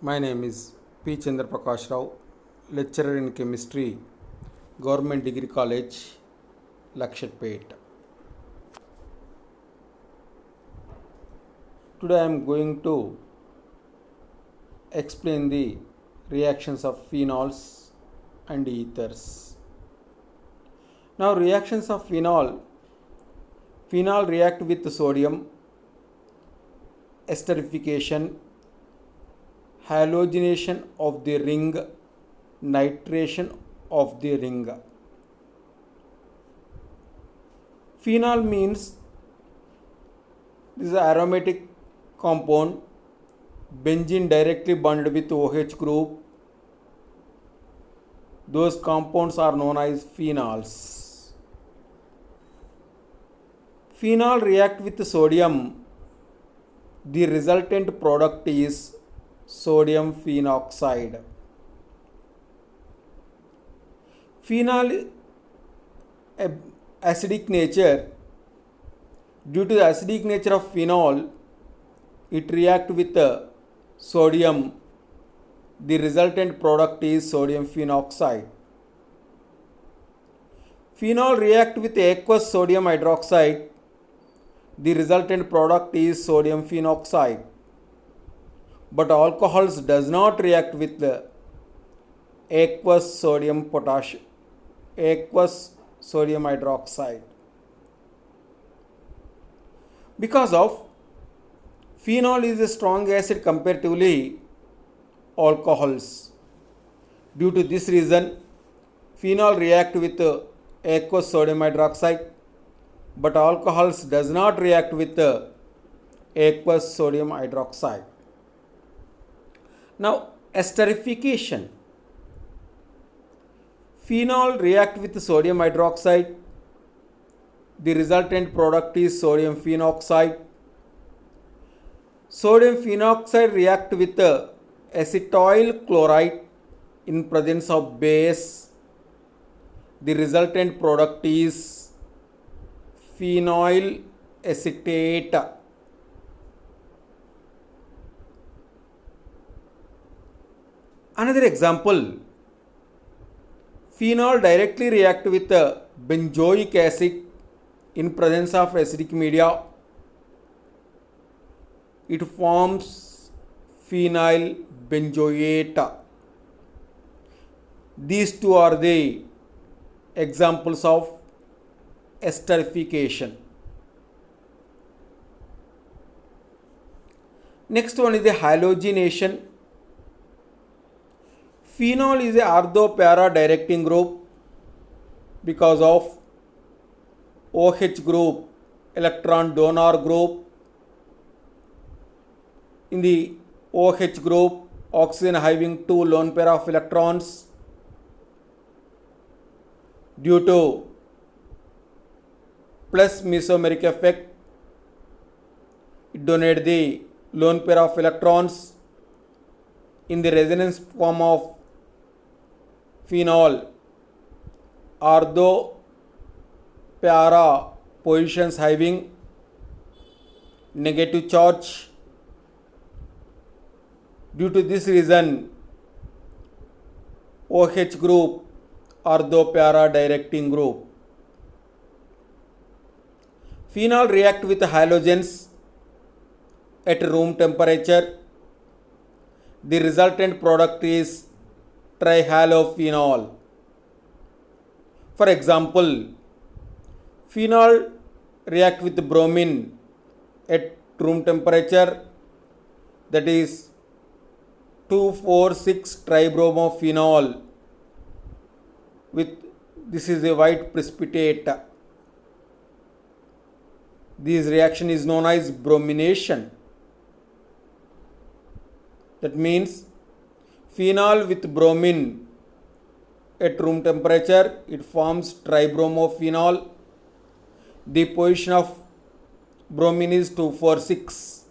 My name is P. Chandra Prakash Rao, lecturer in chemistry, Government Degree College, Lakshatpet. Today I am going to explain the reactions of phenols and ethers. Now, reactions of phenol react with sodium, esterification, halogenation of the ring, nitration of the ring. Phenol means this is aromatic compound, benzene directly bonded with OH group. Those compounds are known as phenols. Phenol react with sodium. The resultant product is sodium phenoxide. Phenol acidic nature. Due to the acidic nature of phenol, it reacts with sodium. The resultant product is sodium phenoxide. Phenol react with aqueous sodium hydroxide. The resultant product is sodium phenoxide. But alcohols does not react with the aqueous sodium hydroxide. Because of phenol is a strong acid comparatively alcohols. Due to this reason, phenol react with aqueous sodium hydroxide, but alcohols does not react with aqueous sodium hydroxide. Now, esterification. Phenol react with sodium hydroxide. The resultant product is sodium phenoxide. Sodium phenoxide react with acetyl chloride in presence of base. The resultant product is phenyl acetate. Another example, phenol directly react with benzoic acid in presence of acidic media. It forms phenyl benzoate. These two are the examples of esterification. Next one is the halogenation. Phenol is a ortho-para directing group because of OH group, electron donor group. In the OH group, oxygen having two lone pair of electrons. Due to plus mesomeric effect, it donates the lone pair of electrons. In the resonance form of phenol, ortho para positions having negative charge. Due to this reason, OH group ortho para directing group. Phenol react with halogens at room temperature. The resultant product is trihalophenol. For example, phenol react with bromine at room temperature, that is 2,4,6-tribromophenol with this is a white precipitate. This reaction is known as bromination. That means phenol with bromine at room temperature, it forms tribromophenol. The position of bromine is 2,4,6.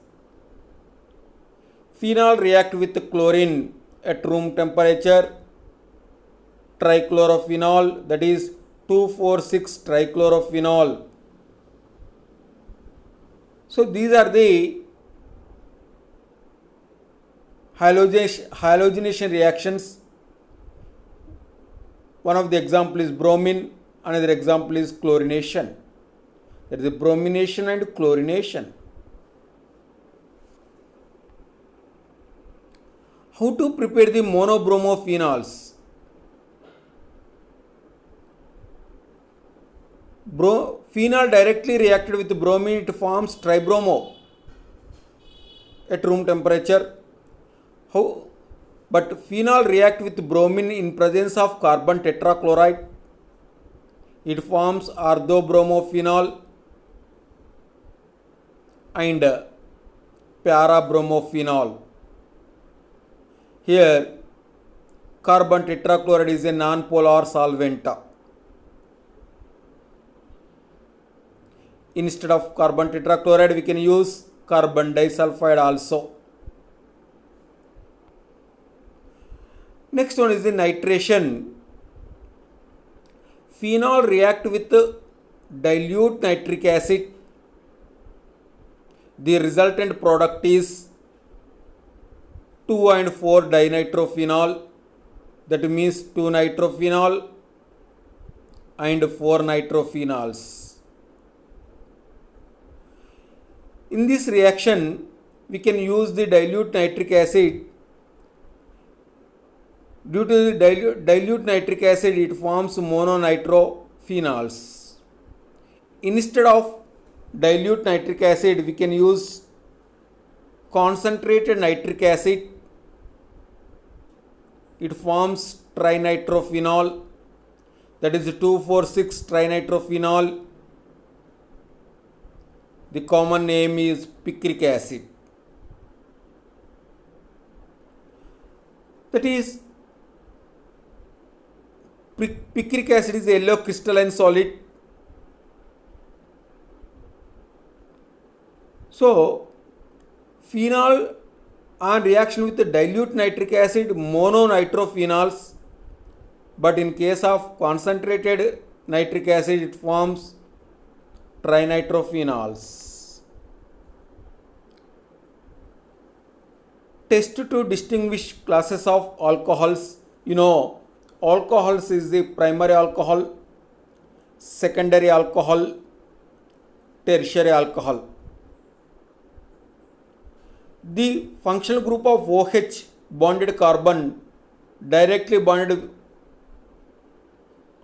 Phenol react with chlorine at room temperature, trichlorophenol, that is 2,4,6-trichlorophenol. So these are the halogenation reactions. One of the example is bromine, another example is chlorination. That is bromination and chlorination. How to prepare the monobromophenols? Phenol directly reacted with bromine, it forms tribromo at room temperature. But phenol react with bromine in presence of carbon tetrachloride. It forms orthobromophenol and parabromophenol. Here, carbon tetrachloride is a non-polar solvent. Instead of carbon tetrachloride, we can use carbon disulfide also. Next one is the nitration. Phenol react with dilute nitric acid. The resultant product is 2 and 4 dinitrophenol. That means 2 nitrophenol and 4 nitrophenols. In this reaction, we can use the dilute nitric acid. Due to the dilute nitric acid, it forms mononitrophenols. Instead of dilute nitric acid, we can use concentrated nitric acid. It forms trinitrophenol, that is 2,4,6 trinitrophenol. The common name is picric acid. That is, picric acid is a yellow crystalline solid. So, phenol on reaction with the dilute nitric acid, mononitrophenols, but in case of concentrated nitric acid, it forms trinitrophenols. Test to distinguish classes of alcohols. Alcohols is the primary alcohol, secondary alcohol, tertiary alcohol. The functional group of OH bonded carbon directly bonded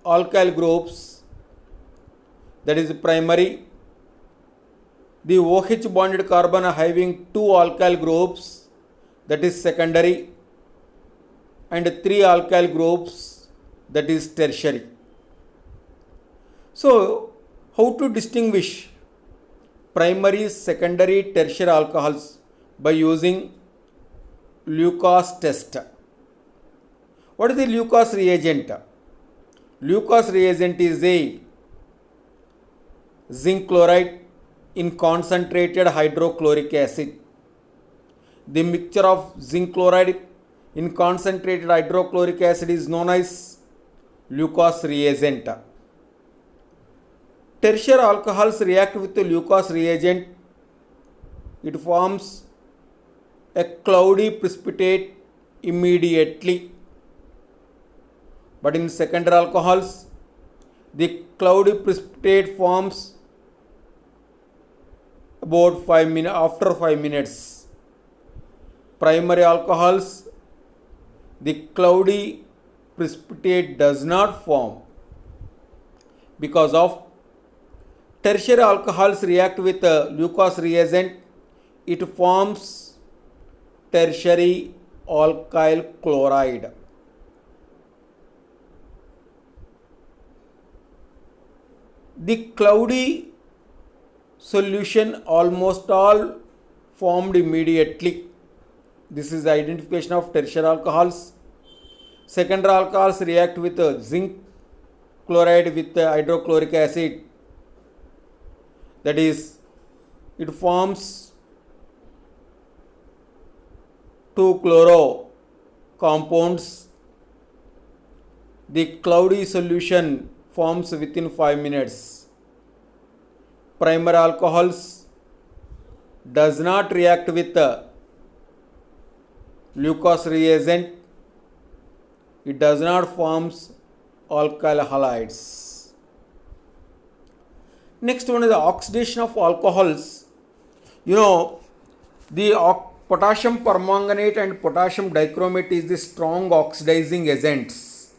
alkyl groups, that is primary. The OH bonded carbon having 2 alkyl groups, that is secondary, and 3 alkyl groups, that is tertiary. So, how to distinguish primary, secondary, tertiary alcohols? By using Lucas test. What is the Lucas reagent? Lucas reagent is a zinc chloride in concentrated hydrochloric acid. The mixture of zinc chloride in concentrated hydrochloric acid is known as Lucas reagent. Tertiary alcohols react with the Lucas reagent. It forms a cloudy precipitate immediately. But in secondary alcohols, the cloudy precipitate forms about 5 minutes after 5 minutes. Primary alcohols, the cloudy precipitate does not form because of tertiary alcohols react with Lucas reagent. It forms tertiary alkyl chloride. The cloudy solution almost all formed immediately. This is the identification of tertiary alcohols. Secondary alcohols react with zinc chloride with hydrochloric acid. That is, it forms 2 chloro compounds. The cloudy solution forms within 5 minutes. Primary alcohols does not react with Lucas reagent. It does not form alkyl halides. Next one is the oxidation of alcohols. The potassium permanganate and potassium dichromate is the strong oxidizing agents.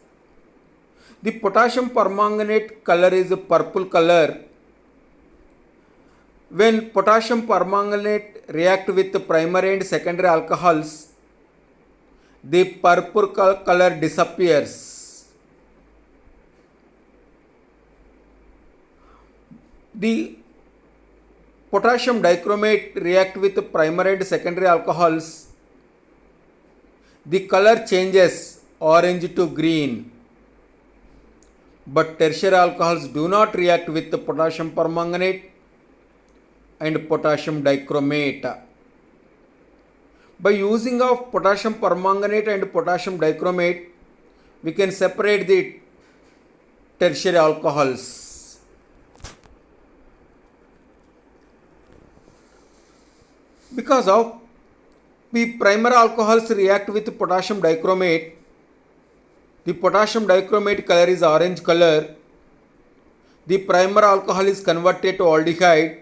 The potassium permanganate color is a purple color. When potassium permanganate react with the primary and secondary alcohols, the purple color disappears. The potassium dichromate react with the primary and secondary alcohols, the color changes orange to green. But tertiary alcohols do not react with the potassium permanganate and potassium dichromate. By using of potassium permanganate and potassium dichromate, we can separate the tertiary alcohols. Because of the primary alcohols react with potassium dichromate, the potassium dichromate color is orange color. The primary alcohol is converted to aldehyde.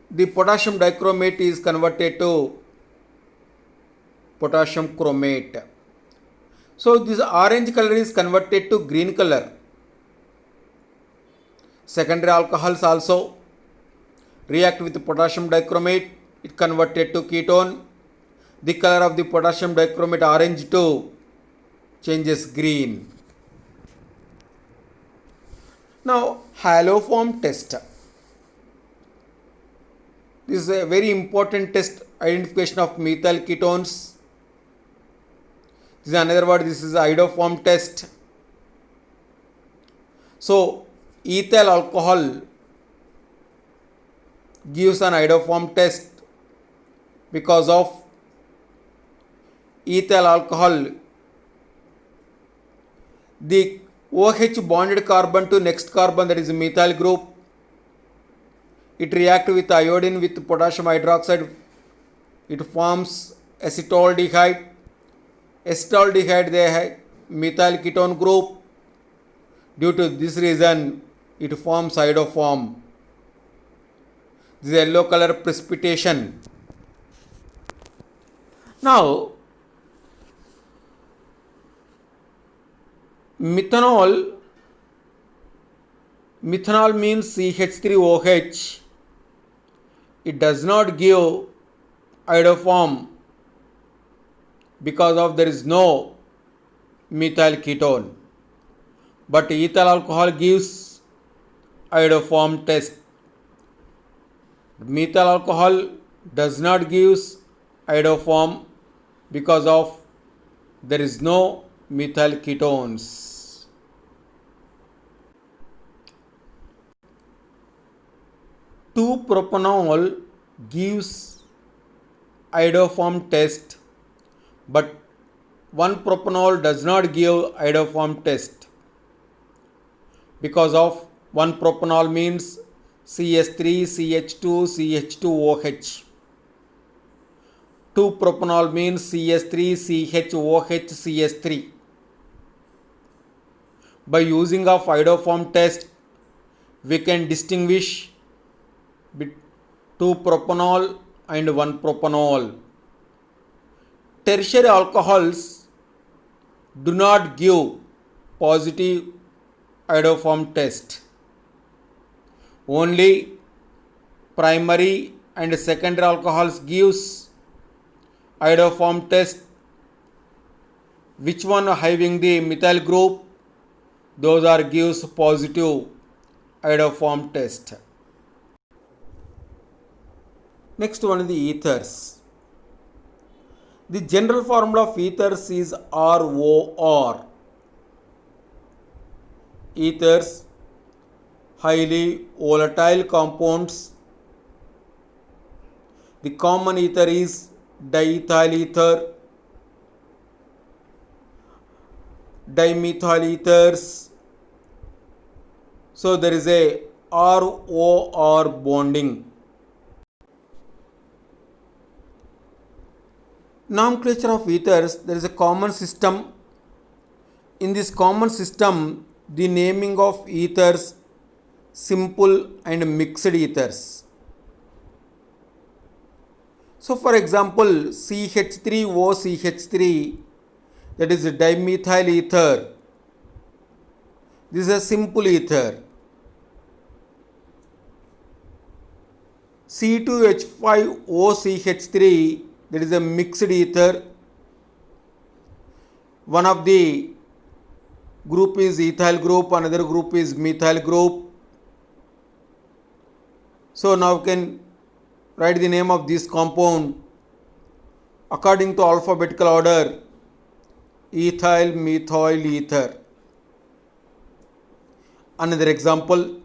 The potassium dichromate is converted to potassium chromate. So this orange color is converted to green color. Secondary alcohols also react with potassium dichromate. It converted to ketone. The color of the potassium dichromate orange to changes green. Now haloform test. This is a very important test, identification of methyl ketones. This is another word, this is iodoform test. So ethyl alcohol gives an iodoform test because of ethyl alcohol, the OH bonded carbon to next carbon, that is methyl group, it reacts with iodine with potassium hydroxide, it forms acetaldehyde. Acetaldehyde they have methyl ketone group. Due to this reason it forms iodoform. This is yellow color precipitation. Now methanol means CH3OH. It does not give iodoform because of there is no methyl ketone. But ethyl alcohol gives iodoform test. Methyl alcohol does not give iodoform because of there is no methyl ketones. 2-propanol gives iodoform test, but 1-propanol does not give iodoform test because of 1-propanol means CH3, CH2, CH2OH. 2-propanol means CH3, CHOH, CH3. By using of iodoform test, we can distinguish between 2-propanol and 1-propanol. Tertiary alcohols do not give positive iodoform test. Only primary and secondary alcohols gives iodoform test. Which one having the methyl group, those are gives positive iodoform test. Next one is the ethers. The general formula of ethers is ROR. Ethers, highly volatile compounds. The common ether is diethyl ether, dimethyl ethers. So there is a ROR bonding. Nomenclature of ethers, there is a common system. In this common system, the naming of ethers, simple and mixed ethers. So for example, CH3OCH3, that is dimethyl ether. This is a simple ether. C2H5OCH3, that is a mixed ether. One of the group is ethyl group, another group is methyl group. So now we can write the name of this compound according to alphabetical order: ethyl methyl ether. Another example,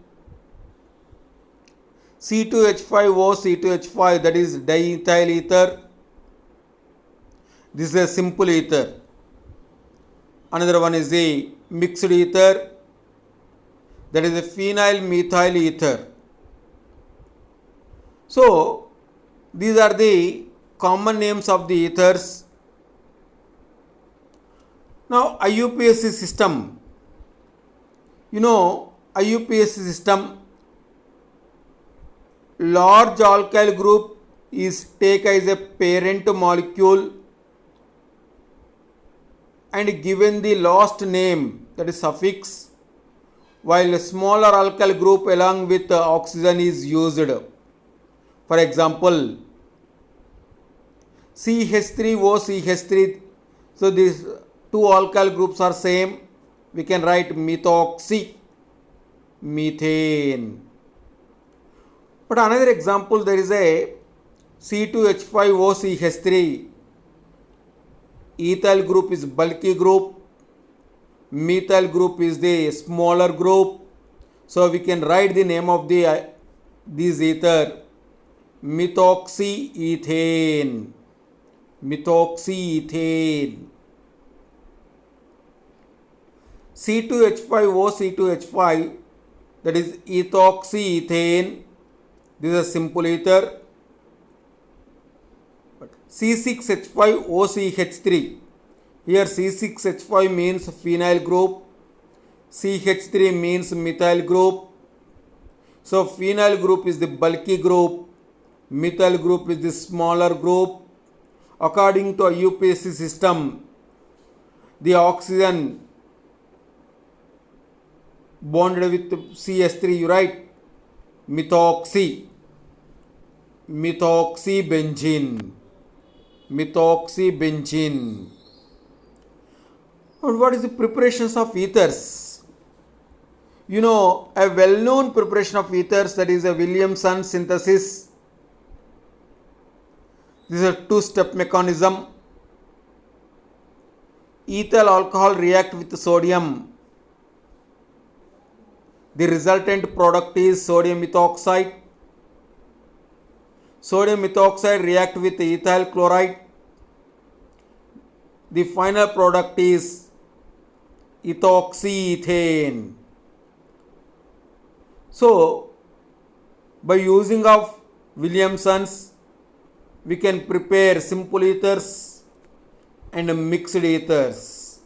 C2H5OC2H5, that is diethyl ether. This is a simple ether. Another one is the mixed ether, that is a phenyl methyl ether. So these are the common names of the ethers. Now IUPAC system. IUPAC system, large alkyl group is taken as a parent molecule and given the last name, that is suffix, while a smaller alkyl group along with oxygen is used. For example, CH3OCH3, so these two alkyl groups are same. We can write methoxy, methane. But another example, there is a C2H5OCH3. Ethyl group is bulky group, methyl group is the smaller group. So we can write the name of this ether: methoxyethane. Methoxyethane. C2H5OC2H5, that is ethoxyethane. This is a simple ether. C6H5OCH3. Here C6H5 means phenyl group, CH3 means methyl group. So phenyl group is the bulky group, methyl group is the smaller group. According to IUPAC system, the oxygen bonded with CH3, you write methoxy, methoxybenzene, methoxybenzene. And what is the preparations of ethers? A well-known preparation of ethers, that is a Williamson synthesis. This is a two-step mechanism. Ethyl alcohol react with sodium. The resultant product is sodium methoxide. Sodium methoxide react with ethyl chloride. The final product is ethoxyethane. So by using of Williamson's, we can prepare simple ethers and mixed ethers.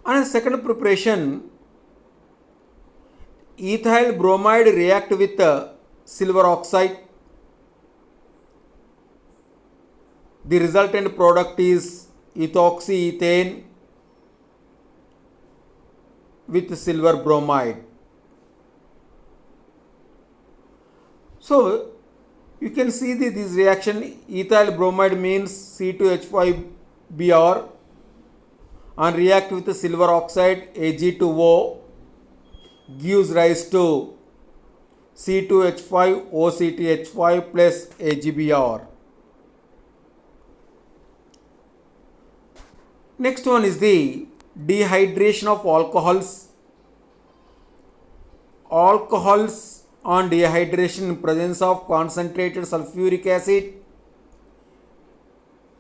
And second preparation, ethyl bromide react with silver oxide. The resultant product is ethoxyethane with silver bromide. So you can see this reaction. Ethyl bromide means C2H5Br and react with silver oxide Ag2O gives rise to C2H5OCTH5 plus AgBr. Next one is the dehydration of alcohols. Alcohols on dehydration in presence of concentrated sulfuric acid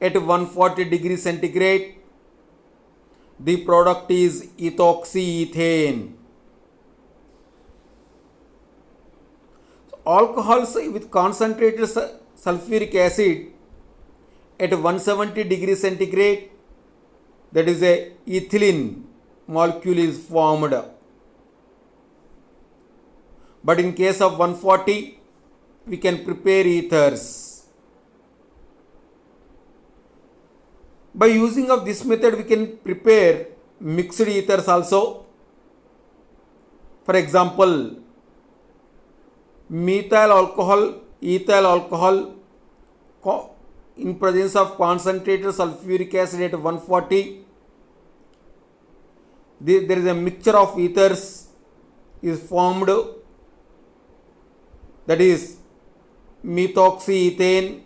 at 140 degrees centigrade. The product is ethoxyethane. Alcohols with concentrated sulfuric acid at 170 degrees centigrade, that is a ethylene molecule is formed. But in case of 140, we can prepare ethers. By using of this method, we can prepare mixed ethers also. For example, methyl alcohol, ethyl alcohol in presence of concentrated sulfuric acid at 140, there is a mixture of ethers is formed, that is methoxyethane.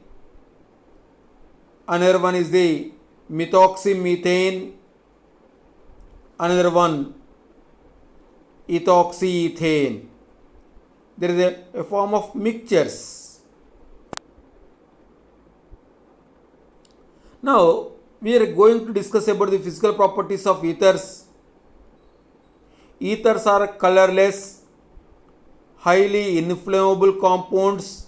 Another one is the methoxymethane, another one ethoxyethane. There is a form of mixtures. Now we are going to discuss about the physical properties of ethers. Ethers are colorless, highly inflammable compounds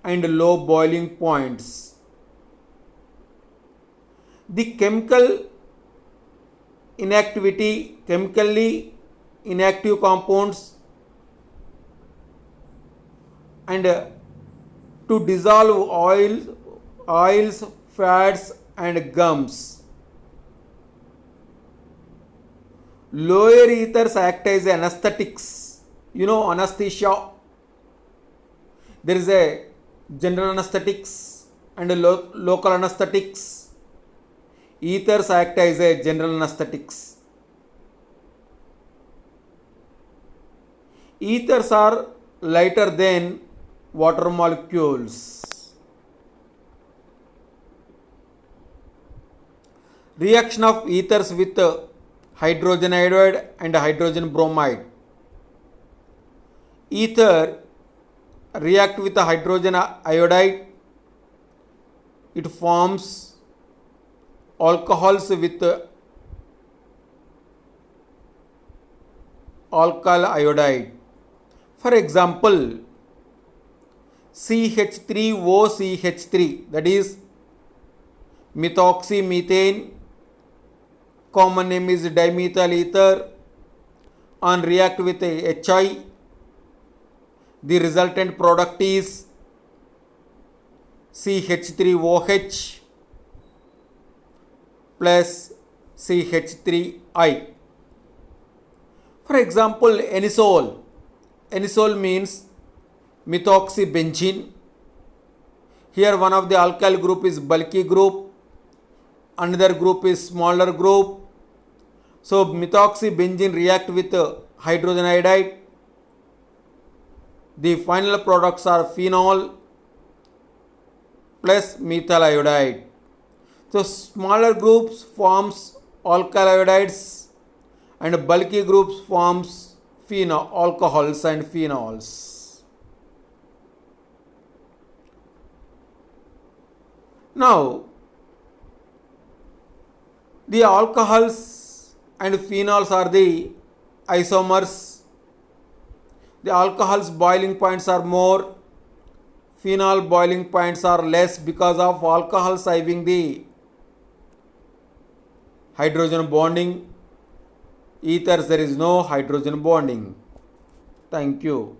and low boiling points. The chemically inactive compounds and to dissolve oils, fats and gums. Lower ethers act as anesthetics. You know anesthesia. There is a general anesthetics and a local anesthetics. Ethers act as a general anesthetics. Ethers are lighter than water molecules. Reaction of ethers with hydrogen iodide and hydrogen bromide. Ether react with hydrogen iodide. It forms alcohols with alkyl iodide. For example, CH3OCH3, that is methoxymethane, common name is dimethyl ether, on react with HI. The resultant product is CH3OH plus CH3I. For example, anisole. Anisole means methoxybenzene. Here one of the alkyl group is bulky group, another group is smaller group. So methoxybenzene react with hydrogen iodide. The final products are phenol plus methyl iodide. So smaller groups forms alkyl iodides and bulky groups forms phenol, alcohols and phenols. Now the alcohols and phenols are the isomers. The alcohol's boiling points are more, phenol boiling points are less because of alcohols having the hydrogen bonding. Ethers there is no hydrogen bonding. Thank you.